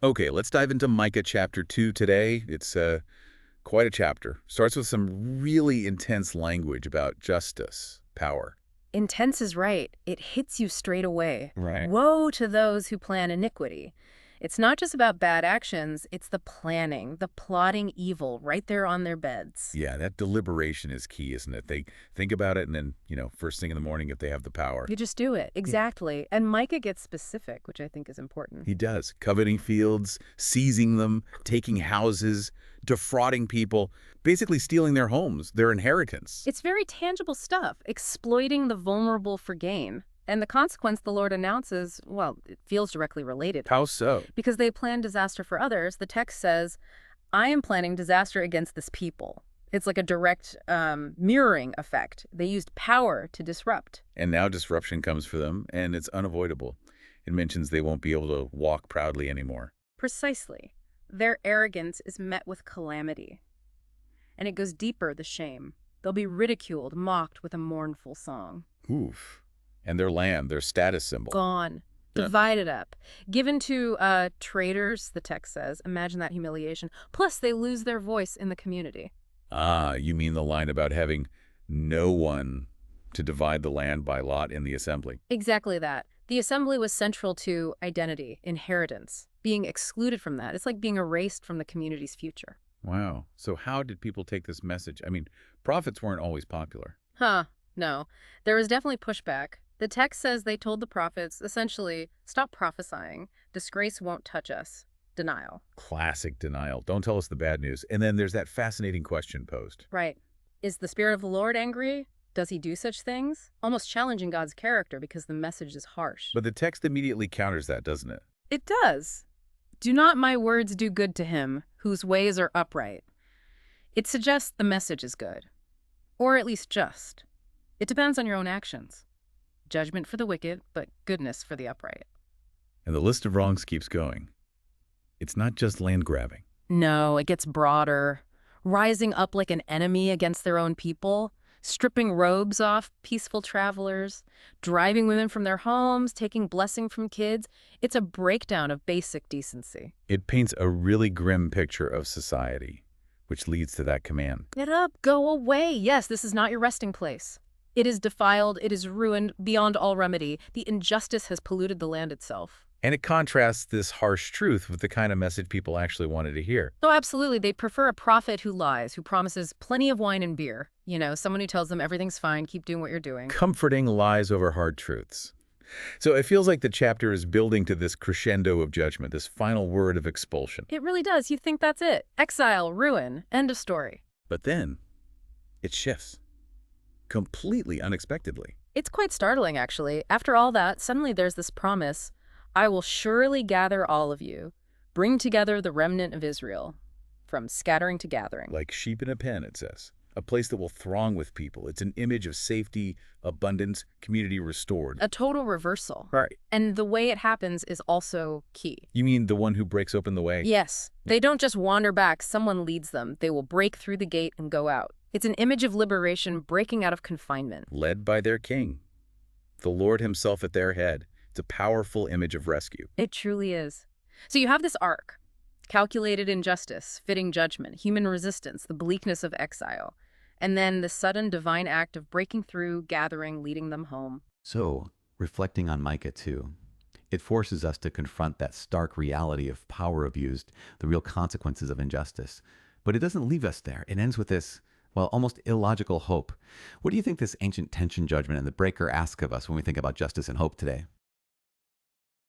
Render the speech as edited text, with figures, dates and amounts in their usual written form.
Okay, let's dive into Micah chapter 2 today. It's quite a chapter. Starts with some really intense language about justice, power. Intense is right. It hits you straight away. Right. Woe to those who plan iniquity. It's not just about bad actions, it's the planning, the plotting evil right there on their beds. Yeah, that deliberation is key, isn't it? They think about it and then, first thing in the morning if they have the power. You just do it. Yeah. Exactly. And Micah gets specific, which I think is important. He does. Coveting fields, seizing them, taking houses, defrauding people, basically stealing their homes, their inheritance. It's very tangible stuff, exploiting the vulnerable for gain. And the consequence the Lord announces, well, it feels directly related. How so? Because they plan disaster for others, the text says, I am planning disaster against this people. It's like a direct mirroring effect. They used power to disrupt. And now disruption comes for them, and it's unavoidable. It mentions they won't be able to walk proudly anymore. Precisely. Their arrogance is met with calamity. And it goes deeper, the shame. They'll be ridiculed, mocked with a mournful song. Oof. And their land, their status symbol. Gone. Yeah. Divided up. Given to traitors, the text says. Imagine that humiliation. Plus, they lose their voice in the community. Ah, you mean the line about having no one to divide the land by lot in the assembly? Exactly that. The assembly was central to identity, inheritance. Being excluded from that, it's like being erased from the community's future. Wow. So how did people take this message? I mean, prophets weren't always popular. No. There was definitely pushback. The text says they told the prophets, essentially, stop prophesying. Disgrace won't touch us. Denial. Classic denial. Don't tell us the bad news. And then there's that fascinating question posed. Right. Is the Spirit of the Lord angry? Does he do such things? Almost challenging God's character because the message is harsh. But the text immediately counters that, doesn't it? It does. Do not my words do good to him, whose ways are upright. It suggests the message is good. Or at least just. It depends on your own actions. Judgment for the wicked, but goodness for the upright. And the list of wrongs keeps going. It's not just land grabbing. No, it gets broader. Rising up like an enemy against their own people, stripping robes off peaceful travelers, driving women from their homes, taking blessing from kids. It's a breakdown of basic decency. It paints a really grim picture of society, which leads to that command. Get up, go away. Yes, this is not your resting place. It is defiled, it is ruined beyond all remedy. The injustice has polluted the land itself. And it contrasts this harsh truth with the kind of message people actually wanted to hear. Oh, absolutely. They'd prefer a prophet who lies, who promises plenty of wine and beer. Someone who tells them everything's fine, keep doing what you're doing. Comforting lies over hard truths. So it feels like the chapter is building to this crescendo of judgment, this final word of expulsion. It really does. You think that's it. Exile, ruin, end of story. But then it shifts. Completely unexpectedly. It's quite startling, actually. After all that, suddenly there's this promise, I will surely gather all of you, bring together the remnant of Israel, from scattering to gathering. Like sheep in a pen, it says. A place that will throng with people. It's an image of safety, abundance, community restored. A total reversal. Right. And the way it happens is also key. You mean the one who breaks open the way? Yes. They don't just wander back, someone leads them. They will break through the gate and go out. It's an image of liberation breaking out of confinement. Led by their king. The Lord himself at their head. It's a powerful image of rescue. It truly is. So you have this arc. Calculated injustice, fitting judgment, human resistance, the bleakness of exile. And then the sudden divine act of breaking through, gathering, leading them home. So, reflecting on Micah 2, it forces us to confront that stark reality of power abused, the real consequences of injustice. But it doesn't leave us there. It ends with this, well, almost illogical hope. What do you think this ancient tension judgment and the breaker ask of us when we think about justice and hope today?